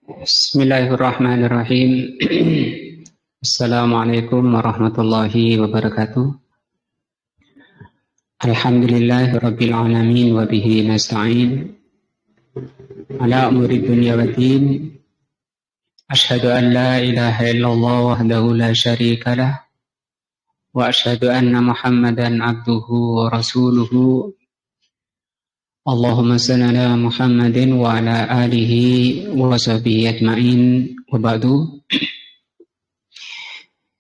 Bismillahirrahmanirrahim. Assalamualaikum warahmatullahi wabarakatuh. Alhamdulillahirabbil alamin wa bihi nasta'in ala umuri dunya waddin. Asyhadu an la ilaha illallah wahdahu la syarika lah wa asyhadu anna Muhammadan abduhu wa rasuluhu. Allahumma salli ala Muhammadin wa ala alihi wa sahbihi ajma'in wa ba'du.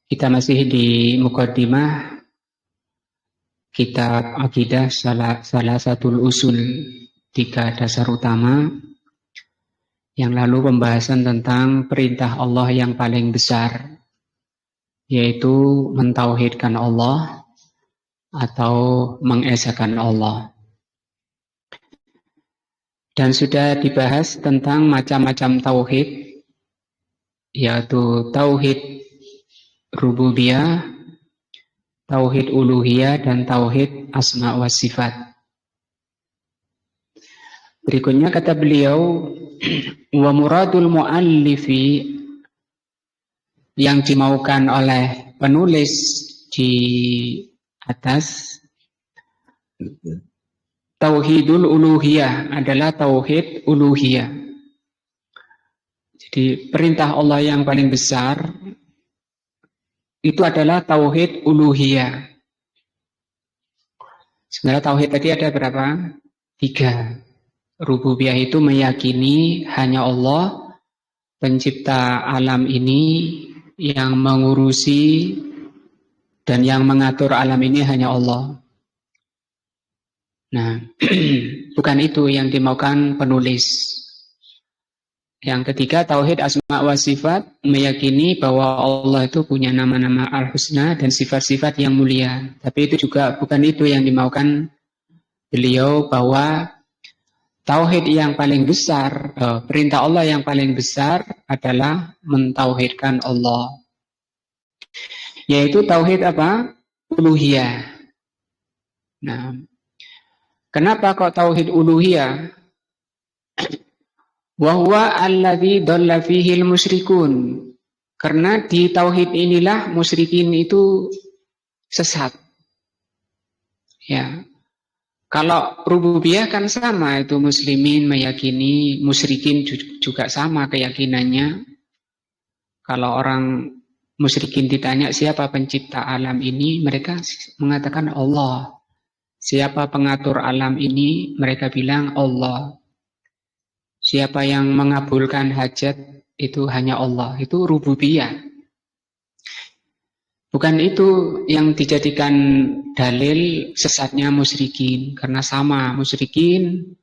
Kita masih di muqaddimah kitab Aqidah Salasatul Usul, 3 dasar utama. Yang lalu pembahasan tentang perintah Allah yang paling besar, yaitu mentauhidkan Allah atau mengesahkan Allah. Dan sudah dibahas tentang macam-macam tauhid, yaitu tauhid rububiyah, tauhid uluhiyah, dan tauhid asma wa sifat. Berikutnya kata beliau, wa muradul muallifi, yang dimaukan oleh penulis di atas, tauhidul uluhiyah, adalah tauhid uluhiyah. Jadi perintah Allah yang paling besar itu adalah tauhid uluhiyah. Sebenarnya tauhid tadi ada berapa? 3. Rububiyah itu meyakini hanya Allah pencipta alam ini, yang mengurusi dan yang mengatur alam ini hanya Allah. Nah, bukan itu yang dimaukan penulis. Yang ketiga, tauhid asma wa sifat, meyakini bahwa Allah itu punya nama-nama al-husna dan sifat-sifat yang mulia. Tapi itu juga bukan itu yang dimaukan beliau, bahwa tauhid yang paling besar, perintah Allah yang paling besar adalah mentauhidkan Allah. Yaitu tauhid apa? Uluhiyah. Nah, kenapa kok tauhid uluhiyah? Wa huwa alladzi dhalla fihi al-musyrikun. Karena di tauhid inilah musyrikin itu sesat. Ya. Kalau rububiyah kan sama, itu muslimin meyakini, musyrikin juga sama keyakinannya. Kalau orang musyrikin ditanya siapa pencipta alam ini, mereka mengatakan Allah. Siapa pengatur alam ini? Mereka bilang Allah. Siapa yang mengabulkan hajat? Itu hanya Allah. Itu rububiyah. Bukan itu yang dijadikan dalil sesatnya musyrikin. Karena sama, musyrikin,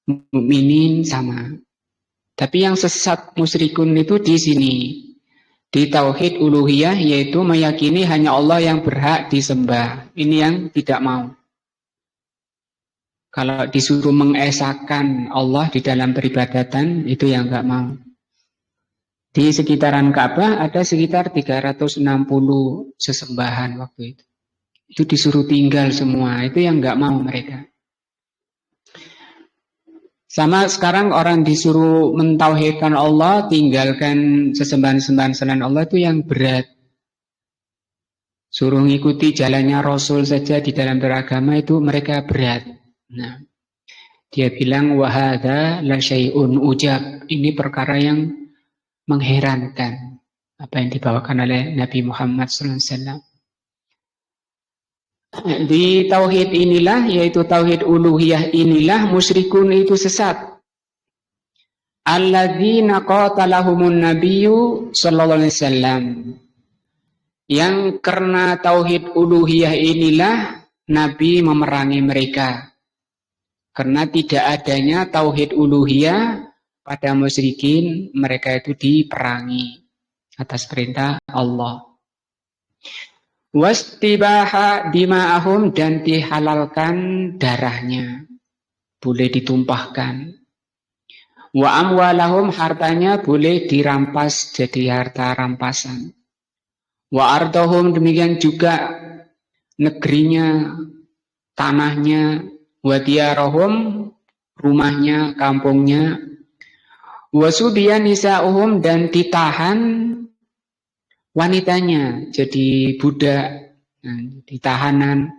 mukminin sama. Tapi yang sesat musyrikun itu di sini. Di tauhid uluhiyah, yaitu meyakini hanya Allah yang berhak disembah. Ini yang tidak mau. Kalau disuruh mengesahkan Allah di dalam peribadatan, itu yang enggak mau. Di sekitaran Ka'bah ada sekitar 360 sesembahan waktu itu. Itu disuruh tinggal semua, itu yang enggak mau mereka. Sama sekarang orang disuruh mentauhidkan Allah, tinggalkan sesembahan-sembahan selain Allah, itu yang berat. Suruh ngikuti jalannya Rasul saja di dalam beragama, itu mereka berat. Nah, dia bilang wahada la syai'un ujab. Ini perkara yang mengherankan, apa yang dibawakan oleh Nabi Muhammad SAW. Di tauhid inilah, yaitu tauhid uluhiyah inilah, musyrikun itu sesat. Alladzina qatalahumun nabiyyu sallallahu alaihi wasallam. Yang karena tauhid uluhiyah inilah Nabi memerangi mereka. Karena tidak adanya tauhid uluhiyah pada musyrikin, mereka itu diperangi atas perintah Allah. Wastibaha dima'ahum, dan dihalalkan darahnya, boleh ditumpahkan. Wa amwalahum, hartanya boleh dirampas jadi harta rampasan. Wa ardahum, demikian juga negerinya, tanahnya. wa diyarahum, rumahnya, kampungnya, wa subiya nisa'uhum, dan ditahan wanitanya jadi budak, ditahanan,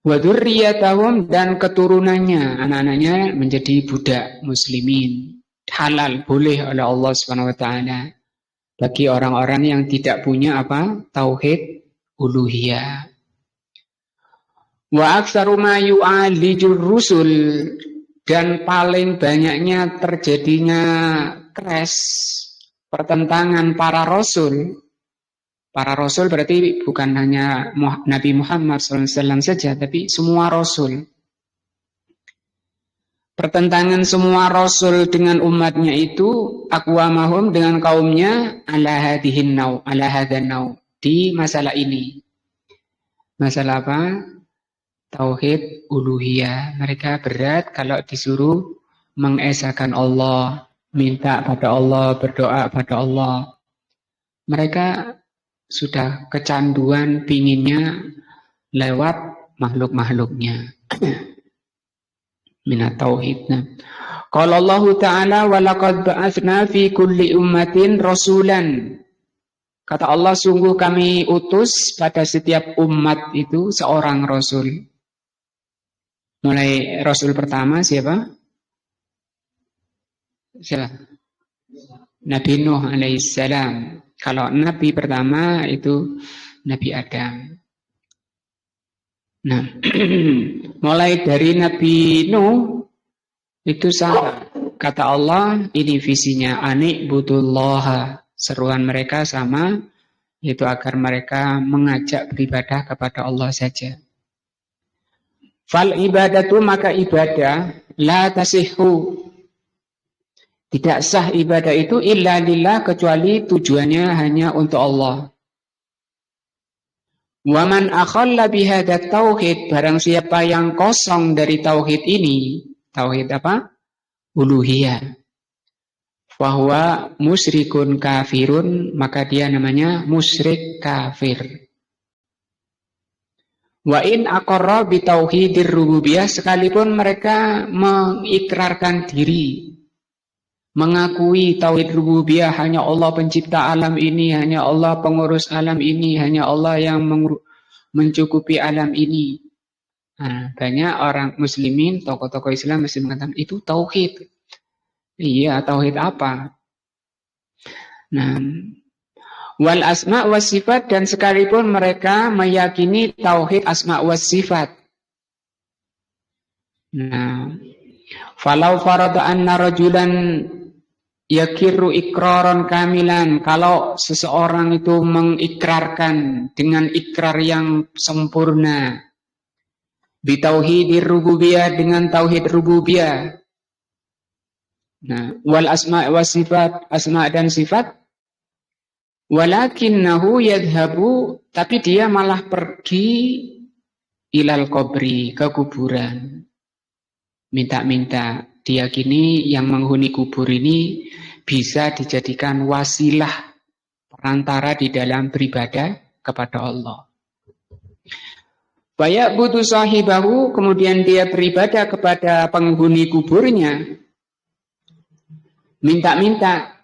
wa dzurriyyatahum, dan keturunannya, anak-anaknya menjadi budak muslimin, halal, boleh oleh Allah Subhanahu wa taala bagi orang-orang yang tidak punya tauhid uluhiyah. Wa aktsaru ma yu'alijur rusul, dan paling banyaknya terjadinya crash, pertentangan para rasul. Para rasul berarti bukan hanya Nabi Muhammad SAW saja, tapi semua rasul. Pertentangan semua rasul dengan umatnya itu, aqwamahum, dengan kaumnya, ala hadhihin nau, ala hadhan nau, di masalah ini. Masalah apa? Tauhid uluhiyah. Mereka berat kalau disuruh mengesahkan Allah, minta pada Allah, berdoa pada Allah. Mereka sudah kecanduan pinginnya lewat makhluk-makhluknya. Minat tauhidna. Qala Allah Ta'ala wa laqad ba'atsna fi kulli ummatin rasulan. Kata Allah, sungguh kami utus pada setiap umat itu seorang rasul. Mulai rasul pertama siapa? Siapa? Nabi Nuh alaihissalam. Kalau nabi pertama itu Nabi Adam. Nah, mulai dari Nabi Nuh itu sama. Kata Allah, ini visinya, ani'budullaha. Seruan mereka sama, yaitu agar mereka mengajak beribadah kepada Allah saja. Fal ibadatu, maka ibadah, la tasihhu, tidak sah ibadah itu illa lillah, kecuali tujuannya hanya untuk Allah. Wa man akhalla bihadat tauhid, barang siapa yang kosong dari tauhid ini, tauhid apa? Uluhiyah. Fahuwa musyrikun kafirun, maka dia namanya musyrik kafir. Wa in aqarra bi tauhidir rububiyah, sekalipun mereka mengikrarkan diri, mengakui tauhid rububiyah, hanya Allah pencipta alam ini, hanya Allah pengurus alam ini, hanya Allah yang mencukupi alam ini. Nah, banyak orang muslimin, tokoh-tokoh Islam masih mengatakan itu tauhid. Iya, tauhid apa? Nah, wal asma was sifat, dan sekalipun mereka meyakini tauhid asma was sifat. Nah, falau farada anna rajulan yakiru ikraron kamilan, kalau seseorang itu mengikrarkan dengan ikrar yang sempurna, bitauhidir rububiyah, dengan tauhid rububiyah. Nah, wal asma was sifat, asma dan sifat, walakinnahu yadhabu, tapi dia malah pergi ilal qabri, ke kuburan, minta-minta. Diyakini yang menghuni kubur ini bisa dijadikan wasilah, perantara di dalam beribadah kepada Allah. Faya'budu sahibahu, kemudian dia beribadah kepada penghuni kuburnya, minta-minta,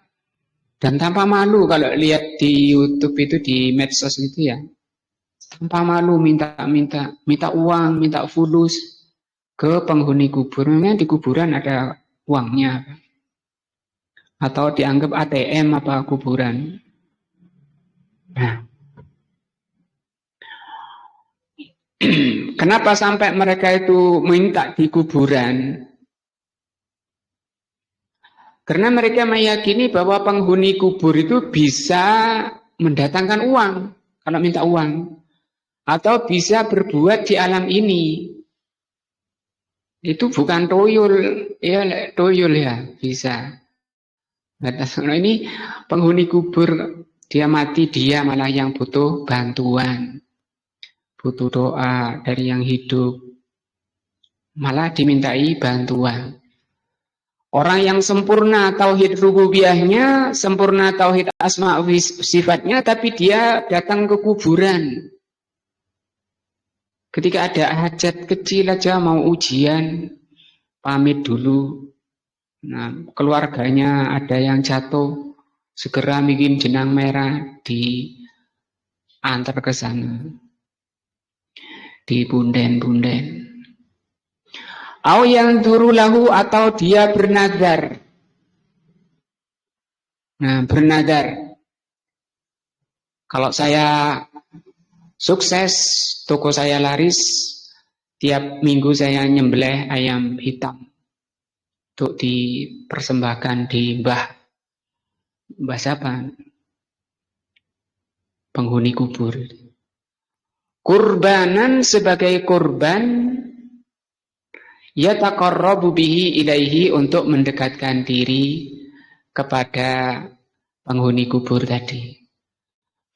dan tanpa malu. Kalau lihat di YouTube itu, di medsos itu ya, tanpa malu minta-minta, minta uang, minta fulus ke penghuni kubur. Memang di kuburan ada uangnya, atau dianggap ATM apa kuburan. Nah, kenapa sampai mereka itu minta di kuburan? Karena mereka meyakini bahwa penghuni kubur itu bisa mendatangkan uang kalau minta uang, atau bisa berbuat di alam ini. Itu bukan toyol, ya toyol ya, bisa. Nah, ini penghuni kubur, dia mati, dia malah yang butuh bantuan, butuh doa dari yang hidup, malah dimintai bantuan. Orang yang sempurna tauhid rububiyahnya, sempurna tauhid asma sifatnya, tapi dia datang ke kuburan Ketika ada hajat kecil aja mau ujian, pamit dulu. Nah, keluarganya ada yang jatuh, segera bikin jenang merah diantar ke sana, dibunden-bunden. Au yang turulahu atau dia bernadar. Nah, bernadar. Kalau saya sukses, toko saya laris, tiap minggu saya nyembelih ayam hitam untuk dipersembahkan di mbah siapa? Penghuni kubur. Kurbanan sebagai kurban, yataqarrabu bihi ilaihi, untuk mendekatkan diri kepada penghuni kubur tadi.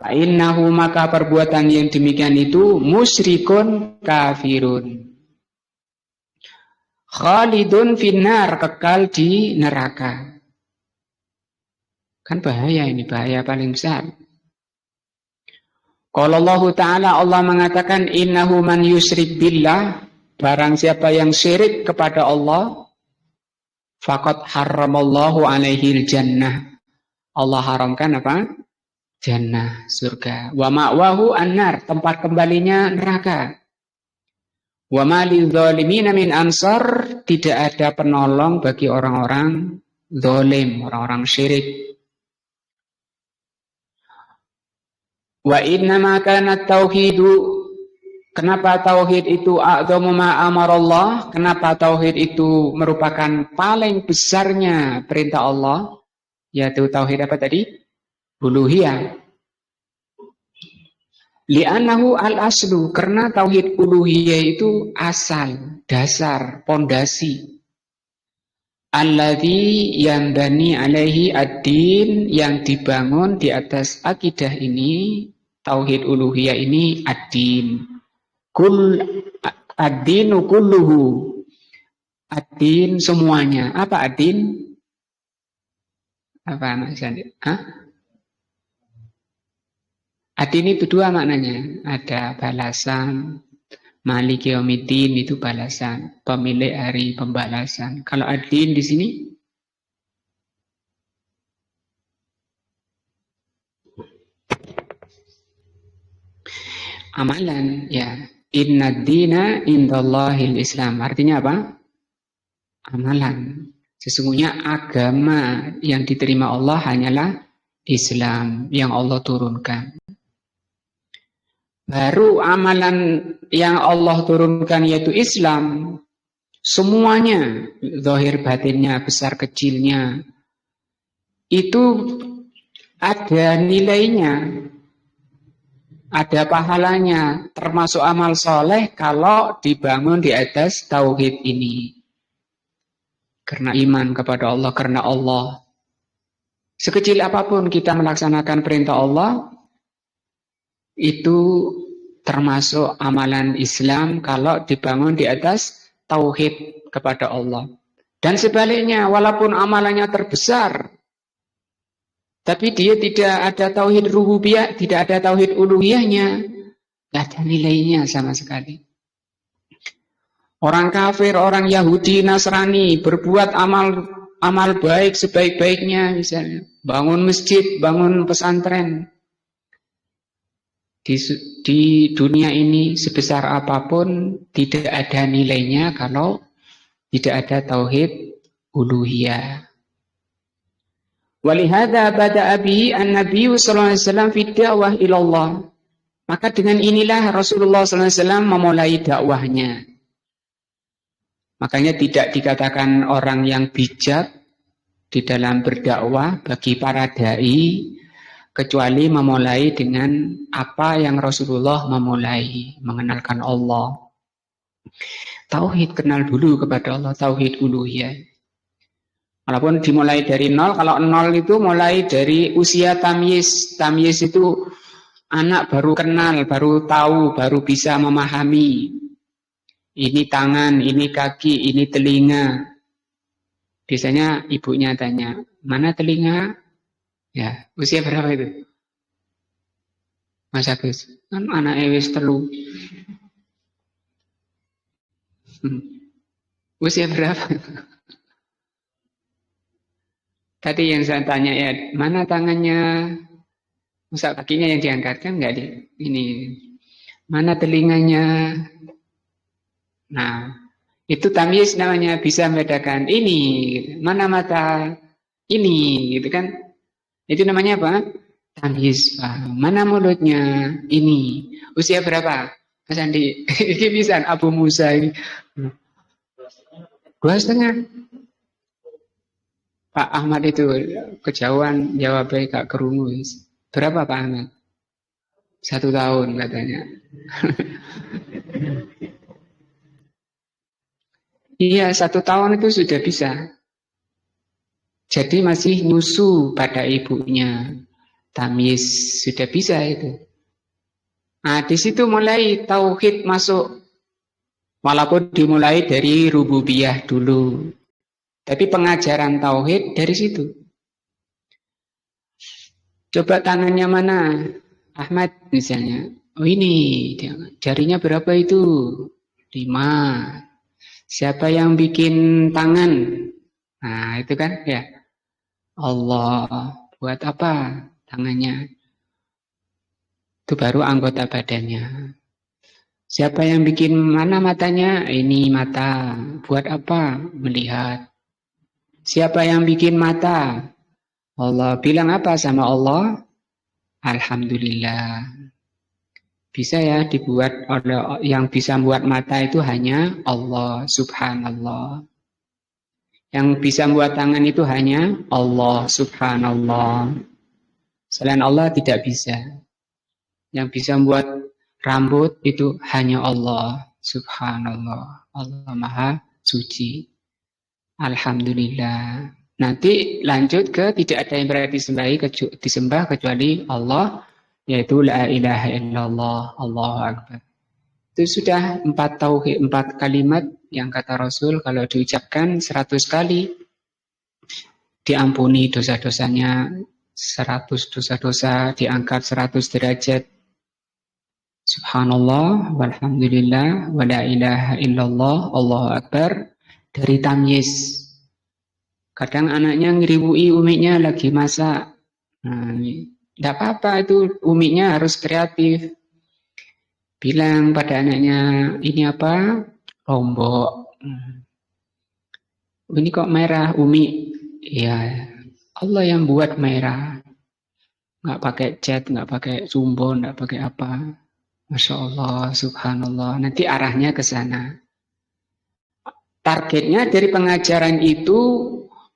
Fa'innahu, maka perbuatan yang demikian itu musyrikun kafirun. Khalidun finnar, kekal di neraka. Kan bahaya ini, bahaya paling besar. Qala Allah Ta'ala, Allah mengatakan, innahu man yusyrik billah, barang siapa yang syirik kepada Allah, faqad harramallahu alaihil jannah, Allah haramkan apa? Jannah, surga. Wa ma'wahu annar, tempat kembalinya neraka. Wa ma lidzalimina min ansar, tidak ada penolong bagi orang-orang zalim, orang-orang syirik. Wa innama kana tauhidu, kenapa tauhid itu a'dhamu ma amarallah, kenapa tauhid itu merupakan paling besarnya perintah Allah, yaitu tauhid apa tadi? Uluhiyah. Li'annahu al-aslu, karena tauhid uluhiyah itu asal, dasar, pondasi. Alladzi yanbani alaihi ad-din, yang dibangun di atas akidah ini, tauhid uluhiyah ini ad-din. Kul ad-dinu kulluhu. Ad-din semuanya. Apa ad-din? Apa Mas Andi? Ad-din itu dua maknanya. Ada balasan, Maliki yaumiddin itu balasan, pemilik hari pembalasan. Kalau ad-din di sini amalan, ya. Innad dina indallahil Islam. Artinya apa? Amalan. Sesungguhnya agama yang diterima Allah hanyalah Islam yang Allah turunkan. Baru amalan yang Allah turunkan yaitu Islam, semuanya, zahir batinnya, besar kecilnya, itu ada nilainya, ada pahalanya, termasuk amal soleh kalau dibangun di atas tauhid ini. Karena iman kepada Allah, karena Allah. Sekecil apapun kita melaksanakan perintah Allah, itu termasuk amalan Islam kalau dibangun di atas tauhid kepada Allah. Dan sebaliknya, walaupun amalannya terbesar, tapi dia tidak ada tauhid rububiyah, tidak ada tauhid uluhiyahnya, tidak ada nilainya sama sekali. Orang kafir, orang Yahudi, Nasrani berbuat amal baik sebaik-baiknya, misalnya bangun masjid, bangun pesantren. Di dunia ini sebesar apapun tidak ada nilainya kalau tidak ada tauhid uluhiyah. Walihada bada'a bihi an-nabiy sallallahu alaihi wasallam fi da'wah ila Allah. Maka dengan inilah Rasulullah sallallahu alaihi wasallam memulai dakwahnya. Makanya tidak dikatakan orang yang bijak di dalam berdakwah bagi para dai kecuali memulai dengan apa yang Rasulullah memulai, mengenalkan Allah. Tauhid, kenal dulu kepada Allah, tauhid uluhiyah. Walaupun dimulai dari nol, kalau nol itu mulai dari usia tamyiz. Tamyiz itu anak baru kenal, baru tahu, baru bisa memahami. Ini tangan, ini kaki, ini telinga. Biasanya ibunya tanya, mana telinga? Ya, usia berapa itu? Mas Agus, kan anak wis 3. Usia berapa? Tadi yang saya tanya ya, mana tangannya? Masa kakinya yang diangkat kan enggak di ini. Mana telinganya? Nah, itu tamyiz namanya, bisa membedakan ini, mana mata ini, gitu kan? Itu namanya apa? Tamyiz. Mana mulutnya? Ini. Usia berapa? Mas Andi, ini bisa Abu Musa ini. 2,5. Pak Ahmad itu kejauhan jawabnya gak kerungu. Berapa Pak Ahmad? 1 tahun katanya. Iya, 1 tahun itu sudah bisa. Jadi masih nyusu pada ibunya. Tamyiz sudah bisa itu. Nah, di situ mulai tauhid masuk. Walaupun dimulai dari rububiyah dulu. Tapi pengajaran tauhid dari situ. Coba tangannya mana? Ahmad misalnya. Oh ini, jarinya berapa itu? 5. Siapa yang bikin tangan? Nah, itu kan ya. Allah. Buat apa tangannya? Itu baru anggota badannya. Siapa yang bikin mana matanya? Ini mata. Buat apa? Melihat. Siapa yang bikin mata? Allah. Bilang apa sama Allah? Alhamdulillah. Bisa ya dibuat oleh yang bisa buat mata itu hanya Allah, subhanallah. Yang bisa buat tangan itu hanya Allah, subhanallah. Selain Allah tidak bisa. Yang bisa buat rambut itu hanya Allah, subhanallah. Allah maha suci. Alhamdulillah. Nanti lanjut ke tidak ada yang berarti disembah kecuali Allah, yaitu la ilaha illallah, Allahu akbar. Itu sudah 4 tauhid, 4 kalimat yang kata Rasul kalau diucapkan 100 kali diampuni dosa-dosanya, 100 dosa-dosa diangkat 100 derajat. Subhanallah walhamdulillah wa la ilaha illallah, Allahu akbar. Dari tamyiz. Kadang anaknya ngiriwui umiknya lagi masak. Nah, tidak apa-apa itu, umiknya harus kreatif. Bilang pada anaknya, ini apa? Lombok. Ini kok merah, umi? Ya, Allah yang buat merah. Nggak pakai cat, nggak pakai sumbo, nggak pakai apa. Masya Allah, subhanallah. Nanti arahnya ke sana. Targetnya dari pengajaran itu,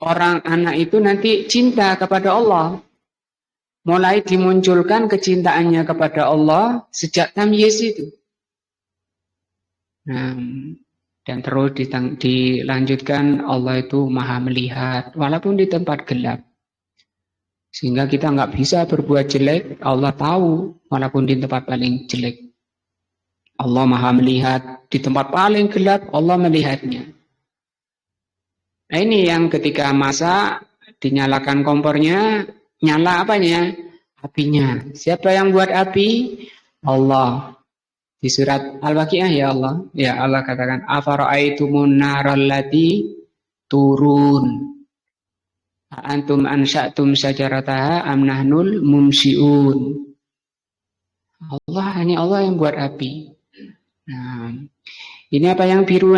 orang anak itu nanti cinta kepada Allah. Mulai dimunculkan kecintaannya kepada Allah sejak tamyiz itu. Nah, dan terus dilanjutkan Allah itu maha melihat walaupun di tempat gelap. Sehingga kita nggak bisa berbuat jelek, Allah tahu walaupun di tempat paling jelek. Allah maha melihat di tempat paling gelap, Allah melihatnya. Nah, ini yang ketika masak dinyalakan kompornya, nyala apanya? Apinya. Siapa yang buat api? Allah. Di surat Al-Waqiah ya Allah. Ya Allah katakan, afara'aitumun narallati turun. Antum ansya'tum syajarataha am nahnul mumsiun. Allah, hanya Allah yang buat api. Nah, ini apa yang biru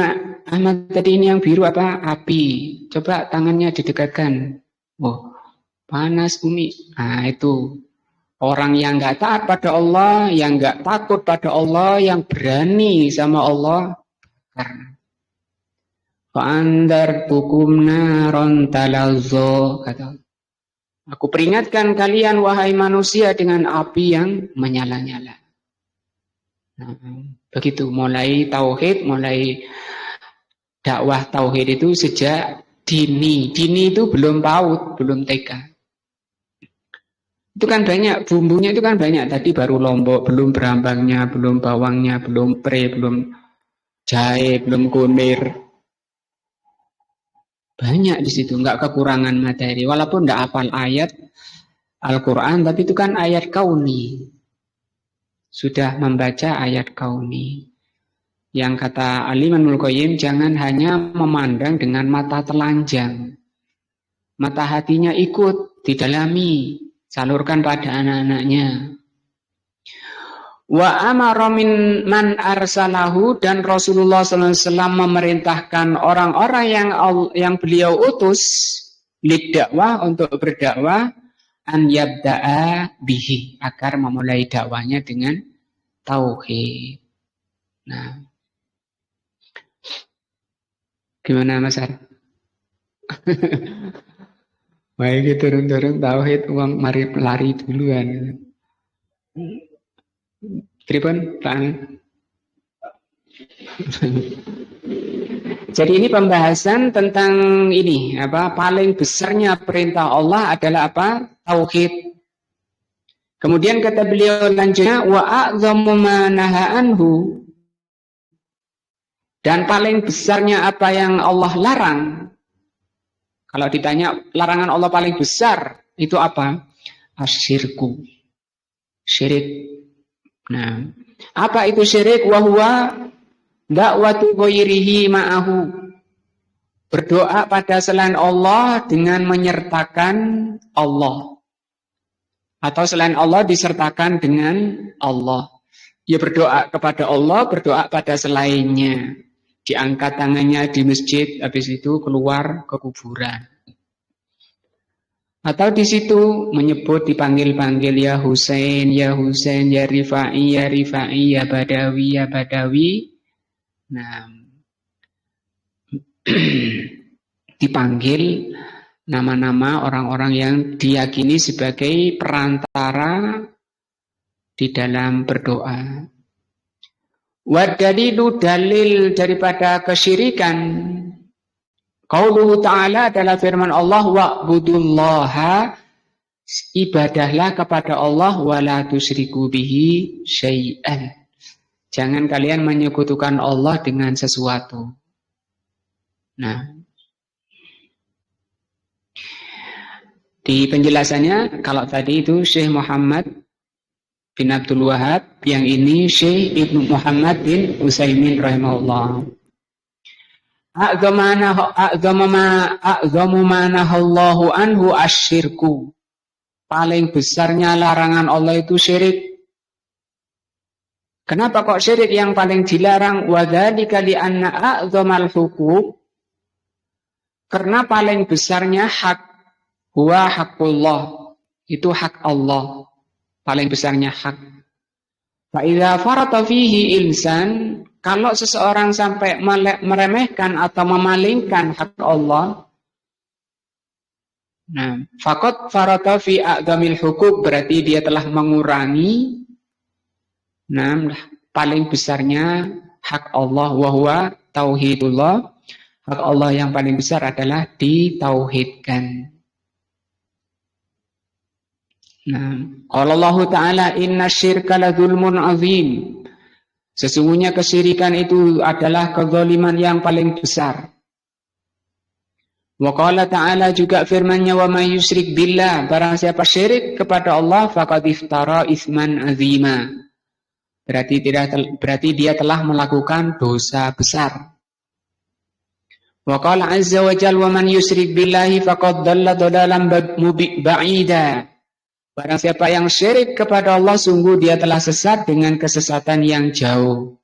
Ahmad tadi, ini yang biru apa? Api. Coba tangannya didekatkan. Oh, panas Umi. Nah itu. Orang yang nggak taat pada Allah, yang nggak takut pada Allah, yang berani sama Allah. Karena fa'andartukum naron talazzo, kata. Aku peringatkan kalian wahai manusia dengan api yang menyala-nyala. Nah, begitu mulai tauhid, mulai dakwah tauhid itu sejak dini. Dini itu belum PAUD, belum TK. Itu kan banyak, bumbunya itu kan banyak. Tadi baru lombok, belum berambangnya, belum bawangnya, belum pre, belum jahe, belum kunir. Banyak di situ, nggak kekurangan materi. Walaupun nggak hafal ayat Al-Quran, tapi itu kan ayat kauni. Sudah membaca ayat kauni. Yang kata Al-Imamul Qayyim, jangan hanya memandang dengan mata telanjang. Mata hatinya ikut, didalami, salurkan pada anak-anaknya. Wa amara min man arsalahu, dan Rasulullah SAW memerintahkan orang-orang yang beliau utus lidakwah, untuk berdakwah, an yabda'a bihi, agar memulai dakwahnya dengan tauhid. Nah, gimana Mas Ar? Baik, turun-turun tauhid, uang mari lari duluan. Pripun, Pak? Jadi ini pembahasan tentang ini, paling besarnya perintah Allah adalah apa? Tauhid. Kemudian kata beliau lanjutnya, wa a'dhamu ma naha anhu, dan paling besarnya apa yang Allah larang. Kalau ditanya larangan Allah paling besar itu apa? Asyirku, syirik. Nah, apa itu syirik? Wa huwa da'watu ghairihi ma'ahu, berdoa pada selain Allah dengan menyertakan Allah, atau selain Allah disertakan dengan Allah. Dia berdoa kepada Allah, berdoa pada selainnya. Diangkat tangannya di masjid, habis itu keluar ke kuburan. Atau di situ menyebut, dipanggil-panggil, ya Husain, ya Husain, ya Rifai, ya Rifai, ya Badawi, ya Badawi. Nah, dipanggil nama-nama orang-orang yang diyakini sebagai perantara di dalam berdoa. Wadalilu, dalil daripada kesyirikan, qauluhu ta'ala, adalah firman Allah, wa'budullaha, ibadahlah kepada Allah, wala tusyriku bihi syai'an, jangan kalian menyekutukan Allah dengan sesuatu. Nah, di penjelasannya, kalau tadi itu Syekh Muhammad bin Abdul Wahab, yang ini Syekh Ibnu Muhammad bin Utsaimin rahimahullah. A'dhamu ma nahallahu anhu asyirku, paling besarnya larangan Allah itu syirik. Kenapa kok syirik yang paling dilarang? Wa dzalika li anna a'dhamal huquq, karena paling besarnya hak, huwa haqqullah, itu hak Allah. Paling besarnya hak. Fa idza farata fihi insan, kalau seseorang sampai meremehkan atau memalingkan hak Allah, nah, faqad farata fi a'dhamil huquq, berarti dia telah mengurangi paling besarnya hak Allah, wa huwa tauhidullah. Hak Allah yang paling besar adalah ditauhidkan. Nah, qala Allah Ta'ala, inna syirka la dzulmun azim, sesungguhnya kesyirikan itu adalah kezaliman yang paling besar. Wa qala Ta'ala, juga firman-Nya, wa may yusyrik billah, barang siapa syirik kepada Allah, faqad iftara isman azima, berarti dia telah melakukan dosa besar. Wa qala azza wa jalla, wa man yusyrik billahi faqad dhalla dhalalan ba'ida, barang siapa yang syirik kepada Allah, sungguh dia telah sesat dengan kesesatan yang jauh.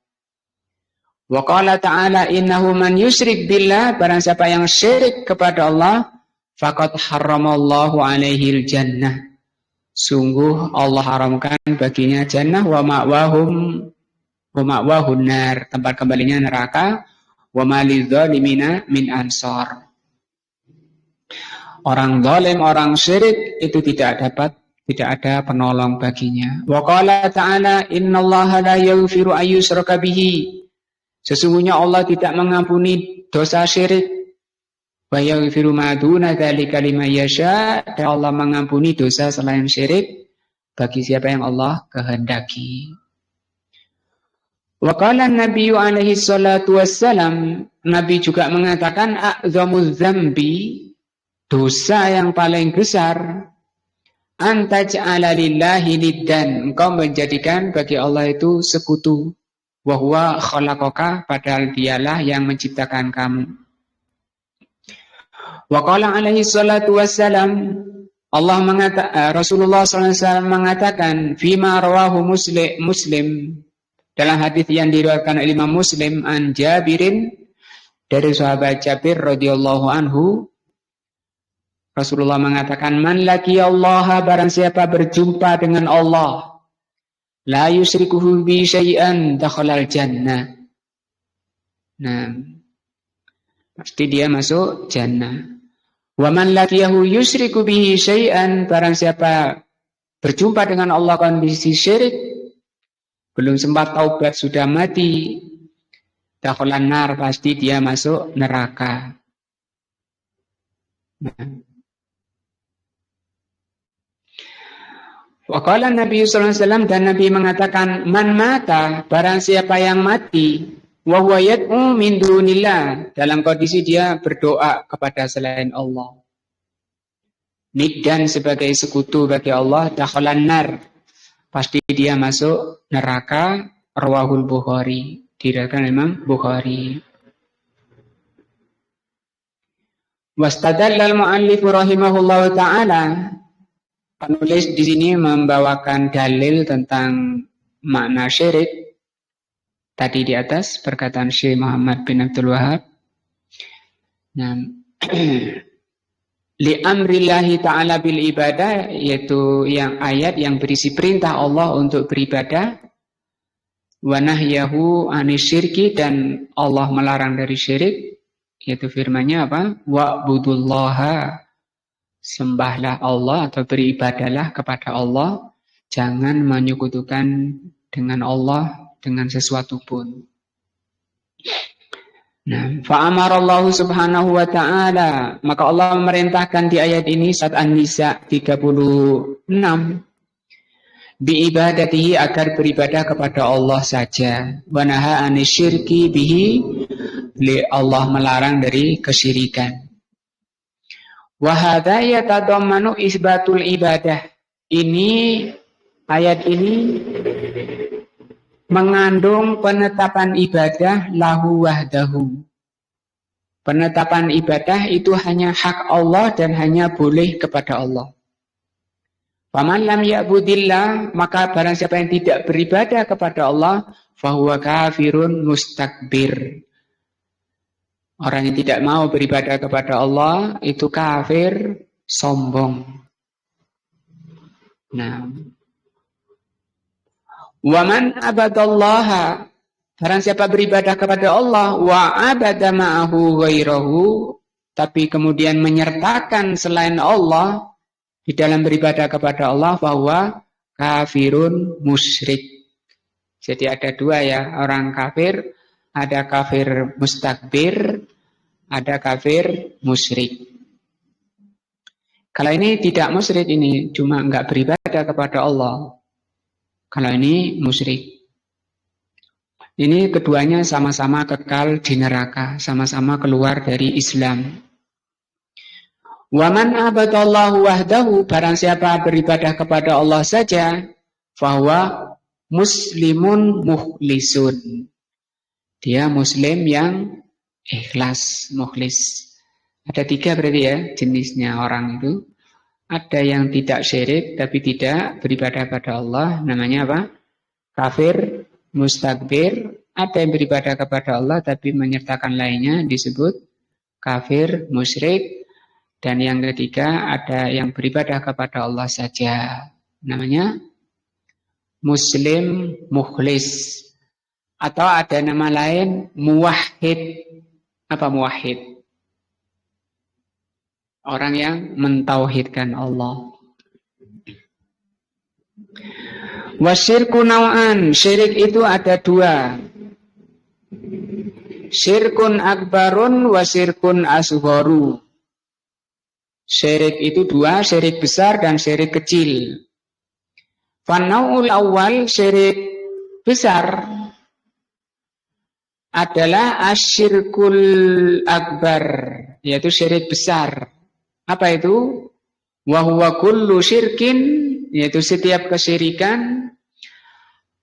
Wa qala ta'ala, innahu man yusyrik billah, barang siapa yang syirik kepada Allah, faqad harramallahu alaihil jannah, sungguh Allah haramkan baginya jannah, wa ma'wahun nar, tempat kembalinya neraka, wa ma lidzalimina min ansar. Orang zalim, orang syirik itu tidak ada penolong baginya. Wa qala ta'ala, innallaha la yaghfiru ayyushraka bihi, sesungguhnya Allah tidak mengampuni dosa syirik. Wa yaghfiru ma duna dzalika liman yasha, dan Allah mengampuni dosa selain syirik bagi siapa yang Allah kehendaki. Wa qala Nabi alaihi salatu wassalam, Nabi juga mengatakan, a'dhamuz dzambi, dosa yang paling besar, antaj'ala lillahi niddan, engkau menjadikan bagi Allah itu sekutu. wa huwa khalaqaka, padahal dialah yang menciptakan kamu. Wa qala alaihi salatu wassalam, Rasulullah SAW mengatakan, fima rawahu Muslim, dalam hadis yang diriwayatkan oleh Imam Muslim, an Jabirin, dari sahabat Jabir radhiyallahu anhu, Rasulullah mengatakan, man laqiyallaha, barang siapa berjumpa dengan Allah, la yusyrikuhu bi syai'an dakhalal jannah. Nah, pasti dia masuk jannah. Wa man laqiyahu yusyriku bihi syai'an, barang siapa berjumpa dengan Allah kondisi syirik, belum sempat taubat sudah mati, dakhalan nar, pasti dia masuk neraka. Wa qala Nabi sallallahu alaihi wasallam, dan Nabi mengatakan, man mata, barang siapa yang mati, wa huwa yad'u min dunillah, dalam kondisi dia berdoa kepada selain Allah, niddan, sebagai sekutu bagi Allah, dakhalan nar, pasti dia masuk neraka. Rawahul Bukhari, diriwayatkan Imam Bukhari. Wastadalla al-muallif rahimahullahu taala, penulis di sini membawakan dalil tentang makna syirik tadi di atas, perkataan Syekh Muhammad bin Abdul Wahab. Nah, li amrillahi ta'ala bil ibadah, yaitu yang ayat yang berisi perintah Allah untuk beribadah, wa nahyahu anisyirki, dan Allah melarang dari syirik, yaitu firman-Nya apa? Wa'budullaha, sembahlah Allah atau beribadahlah kepada Allah, jangan menyekutukan dengan Allah dengan sesuatu pun. Nah, fa'amarallahu subhanahu wa ta'ala, maka Allah memerintahkan di ayat ini, surat An-Nisa 36, biibadatihi, agar beribadah kepada Allah saja, wa naha anisyirki bihi, Allah melarang dari kesyirikan. Wa hadza yatadammanu isbatul ibadah, ini ayat ini mengandung penetapan ibadah lahu wahdahu. Penetapan ibadah itu hanya hak Allah dan hanya boleh kepada Allah. Faman lam ya'budillah, maka barang siapa yang tidak beribadah kepada Allah, fahuwa kafirun mustakbir. Orang yang tidak mau beribadah kepada Allah itu kafir, sombong. Nah, waman abadallaha, barang siapa beribadah kepada Allah, wa abada ma'ahu ghairahu, tapi kemudian menyertakan selain Allah di dalam beribadah kepada Allah, bahwa kafirun musyrik. Jadi ada dua ya, orang kafir, ada kafir mustakbir, ada kafir musyrik. Kalau ini tidak musyrik, ini cuma enggak beribadah kepada Allah. Kalau ini musyrik. Ini keduanya sama-sama kekal di neraka, sama-sama keluar dari Islam. Waman abadallahu wahdahu, barang siapa beribadah kepada Allah saja, fahuwa muslimun mukhlisun. Dia muslim yang ikhlas, mukhlis. Ada tiga berarti ya jenisnya orang itu. Ada yang tidak syirik tapi tidak beribadah kepada Allah, namanya apa? Kafir mustakbir. Ada yang beribadah kepada Allah tapi menyertakan lainnya, disebut kafir musyrik. Dan yang ketiga, ada yang beribadah kepada Allah saja, namanya muslim mukhlis. Atau ada nama lain, muwahhid. Apa muwahhid? Orang yang mentauhidkan Allah. Wasyirku naw'an, syirik itu ada dua. Syirkun akbarun wa syirkun asgharu. Syirik itu dua, syirik besar dan syirik kecil. Fannaul awal, syirik besar adalah asyirkul akbar, yaitu syirik besar. Apa itu? Wa huwa kullu syirkin, yaitu setiap kesyirikan,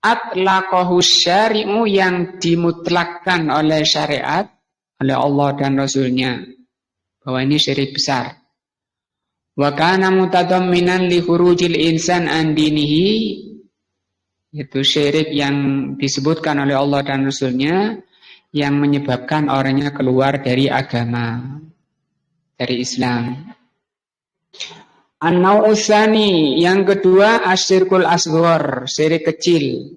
atlaqahu syari'u yang dimutlakkan oleh syariat, oleh Allah dan Rasulnya, bahwa ini syirik besar. Wa kana mutadamminan li khurujil insan an dinihi, itu syirik yang disebutkan oleh Allah dan Rasulnya yang menyebabkan orangnya keluar dari agama, dari Islam. An-nau'usani, yang kedua asyirkul asghar, syirik kecil.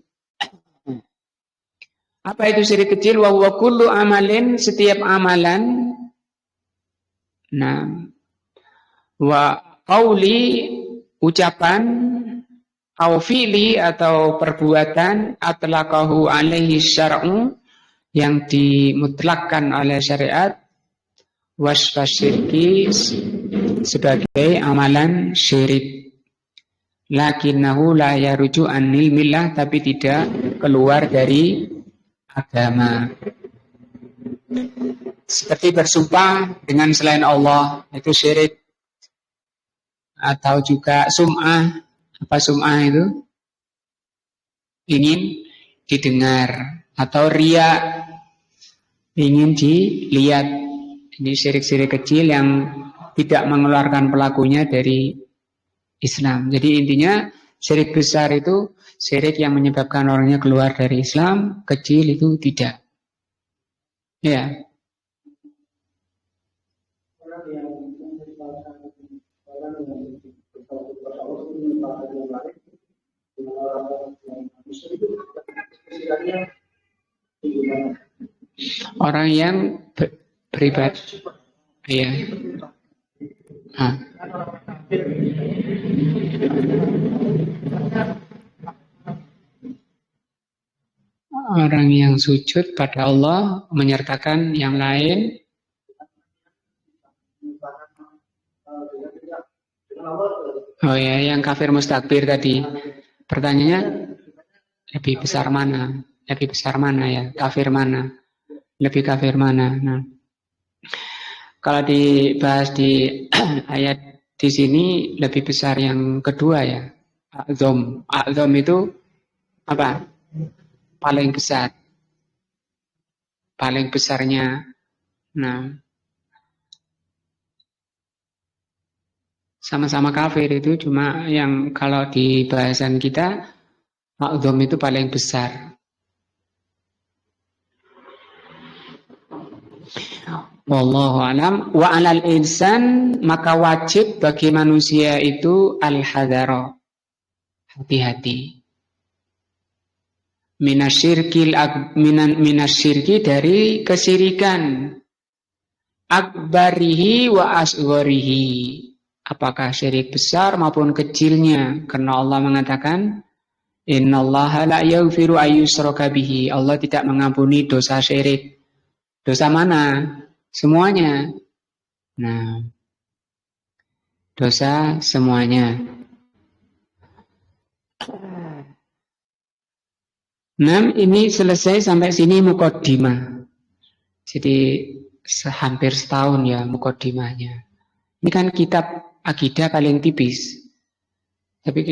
Apa itu syirik kecil? Wa huwa kullu amalin, setiap amalan. Nah, wa qauli, ucapan, au fi'li atau perbuatan, atlaqahu alaihi syar'u, yang dimutlakkan oleh syariat, wasfa syirki, sebagai amalan syirik. Lakinnahu la yaruju anil millah, tapi tidak keluar dari agama. Seperti bersumpah dengan selain Allah, itu syirik. Atau juga sum'ah. Apa sum'ah itu? Ingin didengar. Atau riya, ingin dilihat. Ini syirik-syirik kecil yang tidak mengeluarkan pelakunya dari Islam. Jadi intinya syirik besar itu syirik yang menyebabkan orangnya keluar dari Islam, kecil itu tidak. Ya. Orang yang beribadah, ya. Orang yang sujud pada Allah menyertakan yang lain. Oh ya, yang kafir mustakbir tadi. Pertanyaannya lebih besar mana? Lebih besar mana ya? Kafir mana? Lebih kafir mana? Nah, kalau dibahas di ayat di sini lebih besar yang kedua ya. A'zom. A'zom itu apa? Paling besar. Paling besarnya. Nah, sama-sama kafir itu, cuma yang kalau di bahasan kita A'zom itu paling besar. Wallahu alam. Wa 'alal insan, maka wajib bagi manusia itu al-hadara, hati-hati. Minasyirki, dari kesirikan, akbarihi wa asgharihi, apakah syirik besar maupun kecilnya, karena Allah mengatakan innallaha la yaghfiru ayyushraka bihi, Allah tidak mengampuni dosa syirik. Dosa mana? Semuanya. Nah, dosa semuanya. Nah, ini selesai sampai sini muqaddimah. Jadi hampir setahun ya muqaddimahnya. Ini kan kitab akidah paling tipis. Tapi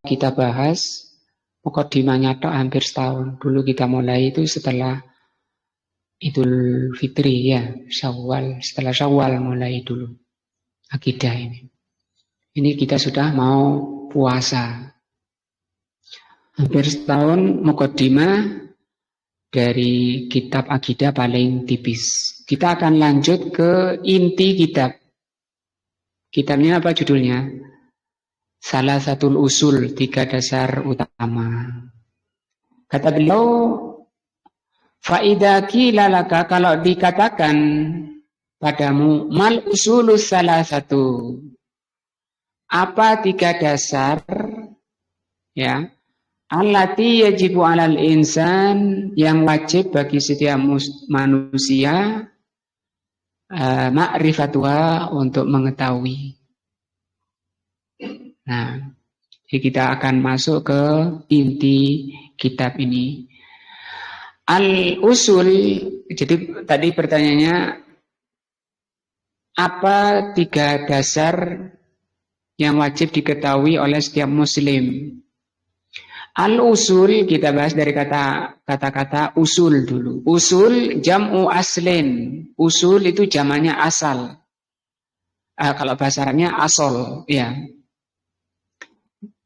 kita bahas muqaddimahnya tok hampir setahun. Dulu kita mulai itu setelah Idul Fitri ya, Syawal, setelah Syawal mulai dulu akidah ini. Ini kita sudah mau puasa. Hampir setahun muqaddimah dari kitab akidah paling tipis. Kita akan lanjut ke inti kitab. Kitabnya apa judulnya? Salah satu usul, 3 dasar utama. Kata beliau, Fa'idha qila laka, kalau dikatakan padamu, mal usulus salah satu, apa 3 dasar ya, allati yajibu 'alal insan, yang wajib bagi setiap manusia, ma'rifatuha, untuk mengetahui. Nah, jadi kita akan masuk ke inti kitab ini. Al-usul, jadi tadi pertanyaannya, apa 3 dasar yang wajib diketahui oleh setiap muslim? Al-usul kita bahas dari kata-kata usul dulu. Usul jam'u aslin. Usul itu jamannya asal. Kalau bahasa Arabnya asol, ya.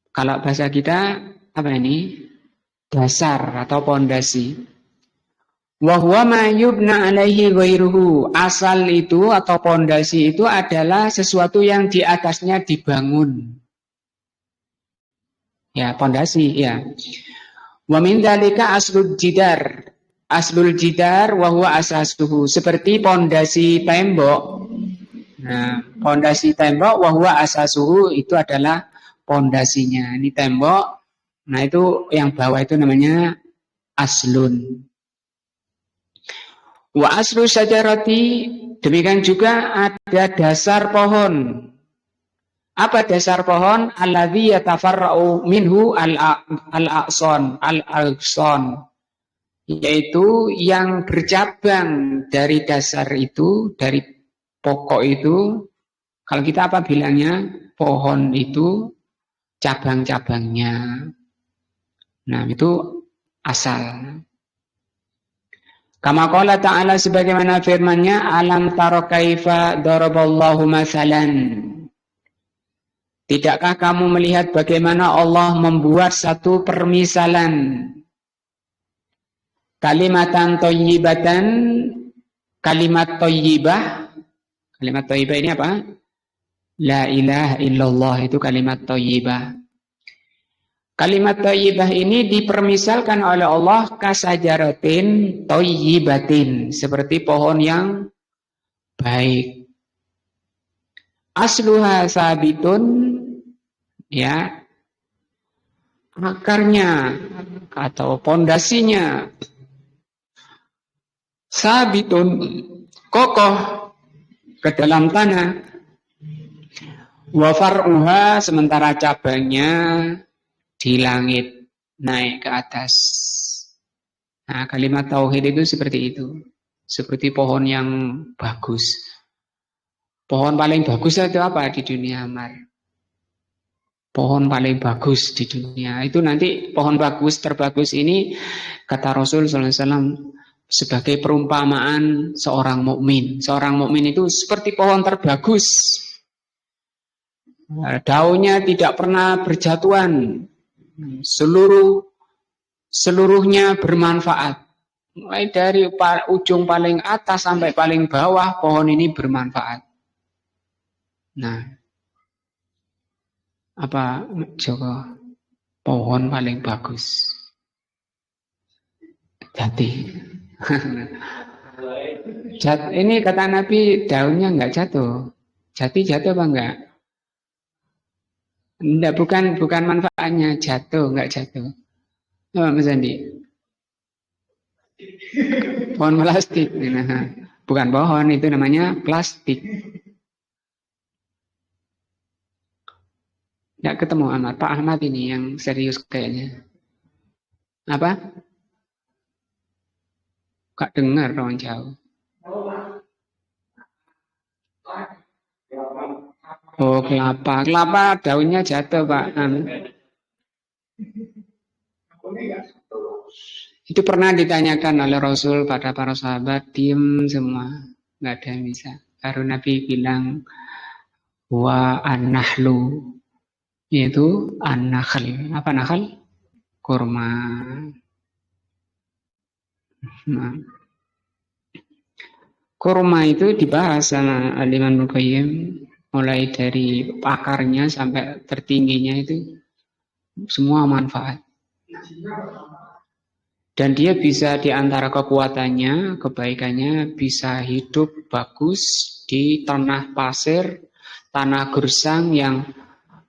Kalau bahasa kita apa ini? Dasar atau pondasi. Wa huwa ma yubna alaihi ghairuhu. Asal itu atau pondasi itu adalah sesuatu yang di atasnya dibangun. Ya, pondasi, ya. Wa min dzalika aslul jidar. Aslul jidar wa huwa asasuhu. Seperti pondasi tembok. Nah, pondasi tembok wa huwa asasuhu itu adalah pondasinya. Ini tembok. Nah, itu yang bawah itu namanya aslun. Wa aslu syajarati, demikian juga ada dasar pohon. Apa dasar pohon? Alladzi yatafarra'u minhu al-aqsan, yaitu yang bercabang dari dasar itu, dari pokok itu. Kalau kita apa bilangnya? Pohon itu cabang-cabangnya. Nah, itu asal. Kama qala ta'ala, sebagaimana firman-Nya, alam tara kaifa daraballahu masalan. Tidakkah kamu melihat bagaimana Allah membuat satu permisalan? Kalimatan thayyibatan, kalimat thayyibah. Kalimat thayyibah ini apa? La ilaha illallah, itu kalimat thayyibah. Kalimat thayyibah ini dipermisalkan oleh Allah kasajaratin thayyibatin, seperti pohon yang baik. Asluha sabitun, ya, akarnya atau pondasinya sabitun, kokoh ke dalam tanah. Wa far'uha, sementara cabangnya di langit, naik ke atas. Nah, kalimat tauhid itu seperti itu. Seperti pohon yang bagus. Pohon paling bagus itu apa di dunia, Mar? Pohon paling bagus di dunia. Itu nanti pohon bagus, terbagus ini, kata Rasul SAW, sebagai perumpamaan seorang mukmin. Seorang mukmin itu seperti pohon terbagus. Daunnya tidak pernah berjatuhan. Seluruhnya bermanfaat. Mulai dari ujung paling atas sampai paling bawah, pohon ini bermanfaat. Nah, apa Joko? Pohon paling bagus. Jati. Ini kata Nabi, daunnya enggak jatuh. Jati jatuh apa enggak? Enggak, bukan manfaatnya, jatuh, enggak jatuh. Apa Mas Andi? Pohon plastik. Nah, bukan pohon, itu namanya plastik. Enggak ketemu Ahmad. Pak Ahmad ini yang serius kayaknya. Apa? Enggak dengar orang jauh. Oh, kelapa. Kelapa daunnya jatuh, Pak. Itu pernah ditanyakan oleh Rasul pada para sahabat, diem semua. Nggak ada yang bisa. Baru Nabi bilang, wa an-nahlu. Yaitu an-nakhl. Apa nakhl? Kurma. Nah. Kurma itu dibahas sama Al-Imam Ibnu Qayyim. Mulai dari akarnya sampai tertingginya itu semua manfaat. Dan dia bisa diantara kekuatannya, kebaikannya bisa hidup bagus di tanah pasir, tanah gersang yang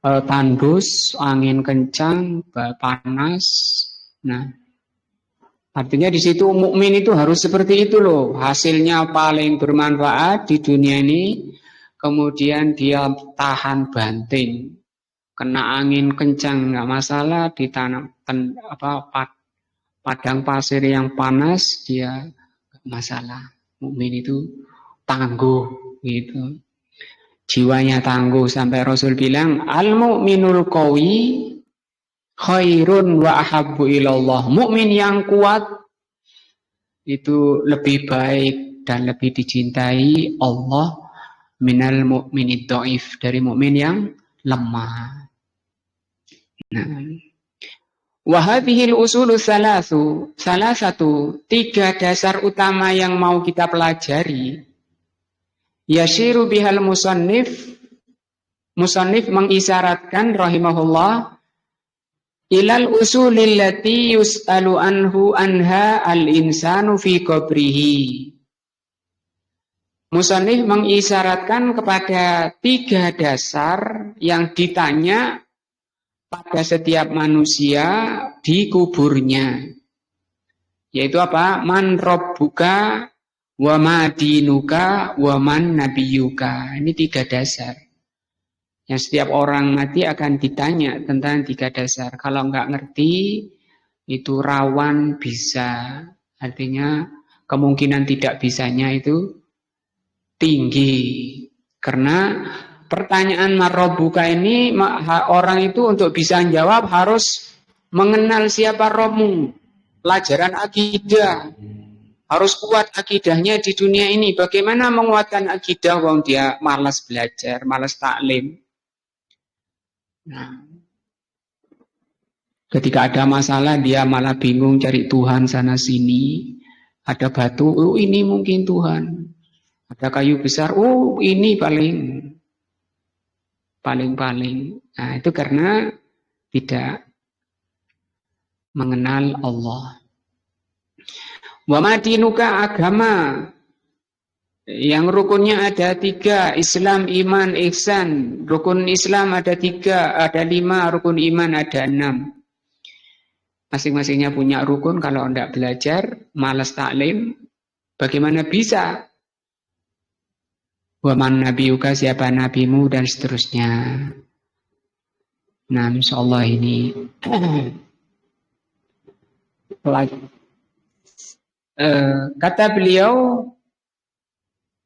tandus, angin kencang, panas. Nah, artinya di situ mukmin itu harus seperti itu loh. Hasilnya paling bermanfaat di dunia ini. Kemudian dia tahan banting, kena angin kencang nggak masalah, di tanah padang pasir yang panas dia nggak masalah. Mukmin itu tangguh gitu, jiwanya tangguh, sampai Rasul bilang al mu'minul qawi khairun wa ahabbu ilallah. Mukmin yang kuat itu lebih baik dan lebih dicintai Allah minal mu'minid dhaif, dari mukmin yang lemah. Nah, wa hadhil usulu salah satu tiga dasar utama yang mau kita pelajari. Yashiru bihal musannif mengisyaratkan rahimahullah ilal usulil lati yus'alu anha al-insanu fi qabrihi. Musannif mengisyaratkan kepada tiga dasar yang ditanya pada setiap manusia di kuburnya. Yaitu apa? Man rabbuka wa ma dinuka wa man nabiyuka. Ini tiga dasar. Yang setiap orang mati akan ditanya tentang tiga dasar. Kalau nggak ngerti, itu rawan bisa. Artinya kemungkinan tidak bisanya itu tinggi. Karena pertanyaan marrobuka ini orang itu untuk bisa menjawab harus mengenal siapa Robmu. Pelajaran akidah. Harus kuat akidahnya di dunia ini. Bagaimana menguatkan akidah wong dia malas belajar, malas taklim. Nah, ketika ada masalah dia malah bingung cari Tuhan sana sini. Ada batu, oh ini mungkin Tuhan. Ada kayu besar, oh ini paling. Nah, itu karena tidak mengenal Allah. Wa madinuka agama. Yang rukunnya ada 3, Islam, iman, ihsan. Rukun Islam ada 3, ada 5, rukun iman ada 6. Masing-masingnya punya rukun. Kalau tidak belajar, malas taklim, bagaimana bisa? Wa man nabiyuka, siapa nabimu, dan seterusnya. Nah, insyaallah ini kata beliau,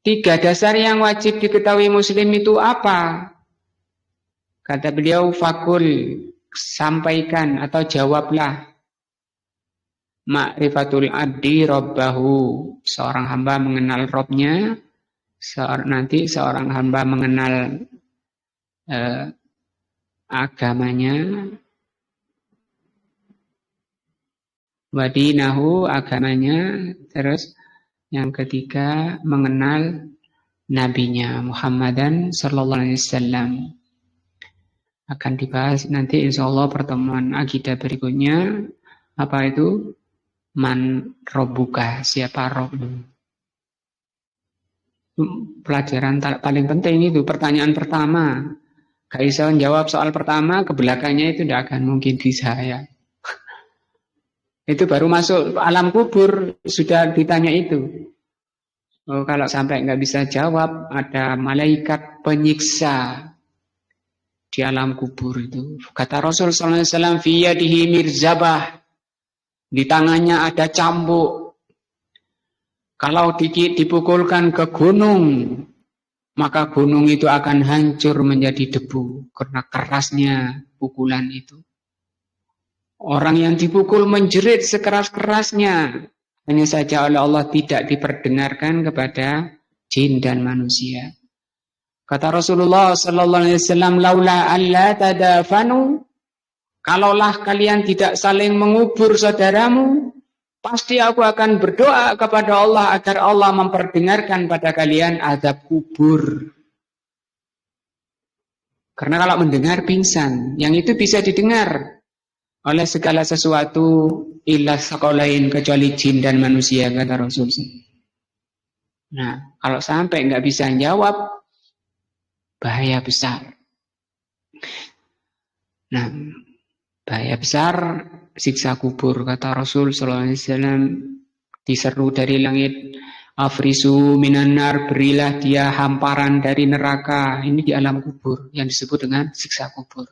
3 dasar yang wajib diketahui muslim itu apa? Kata beliau, fakul, sampaikan atau jawablah. Ma'rifatul abdi rabbahu, seorang hamba mengenal Robnya. Nanti seorang hamba mengenal agamanya. Wadinahu, agamanya. Terus yang ketiga, mengenal nabinya Muhammadan sallallahu alaihi wasallam. Akan dibahas nanti insyaallah pertemuan akidah berikutnya. Apa itu? Man robbuka, siapa Robmu. Pelajaran paling penting itu pertanyaan pertama. Gak bisa menjawab soal pertama, ke belakangnya itu tidak akan mungkin bisa ya. Itu baru masuk alam kubur sudah ditanya itu. Oh, kalau sampai nggak bisa jawab, ada malaikat penyiksa di alam kubur itu. Kata Rasul sallallahu alaihi wasallam, fi yadihi mirzabah. Di tangannya ada cambuk. Kalau dipukulkan ke gunung, maka gunung itu akan hancur menjadi debu karena kerasnya pukulan itu. Orang yang dipukul menjerit sekeras-kerasnya, hanya saja oleh Allah tidak diperdengarkan kepada jin dan manusia. Kata Rasulullah sallallahu alaihi wasallam, laula alla tadafanu, kalaulah kalian tidak saling mengubur saudaramu, pasti aku akan berdoa kepada Allah agar Allah memperdengarkan pada kalian azab kubur. Karena kalau mendengar pingsan, yang itu bisa didengar oleh segala sesuatu illa sakolain, kecuali jin dan manusia, kata Rasul. Nah, kalau sampai nggak bisa jawab, bahaya besar. Nah, bahaya besar, siksa kubur, kata Rasul sallallahu alaihi wasallam, diseru dari langit, afrisu minan nar, berilah dia hamparan dari neraka. Ini di alam kubur yang disebut dengan siksa kubur.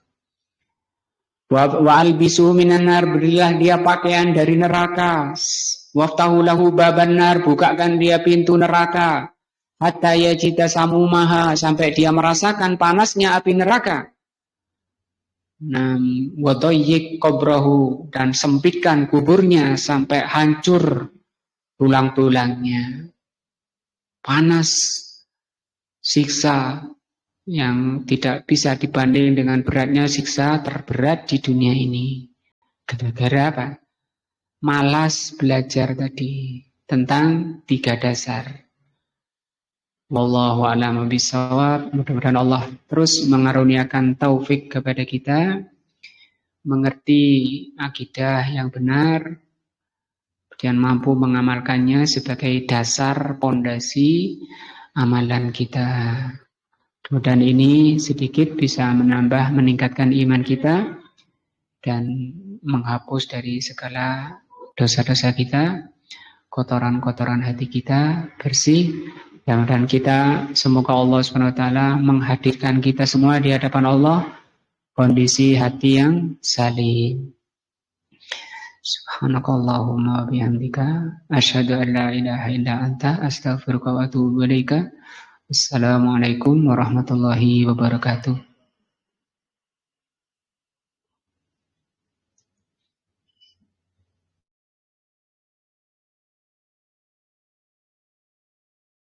Wa albisu minan nar, berilah dia pakaian dari neraka. Waftahu lahu baban nar, bukakan dia pintu neraka. Hatta yajida samumaha, sampai dia merasakan panasnya api neraka. Wadoyik kobrahu, dan sempitkan kuburnya sampai hancur tulang-tulangnya. Panas, siksa yang tidak bisa dibanding dengan beratnya siksa terberat di dunia ini. Gara-gara apa? Malas belajar tadi tentang 3 dasar. Wallahu a'lam bishawab. Mudah-mudahan Allah terus mengaruniakan taufik kepada kita, mengerti akidah yang benar, dan mampu mengamalkannya sebagai dasar pondasi amalan kita. Mudah-mudahan ini sedikit bisa menambah, meningkatkan iman kita dan menghapus dari segala dosa-dosa kita, kotoran-kotoran hati kita bersih. Dan kita semoga Allah SWT menghadirkan kita semua di hadapan Allah kondisi hati yang salim. Subhanakallahumma bihamdika asyhadu an la ilaha illa anta astaghfiruka wa atubu ilaika. Assalamualaikum warahmatullahi wabarakatuh.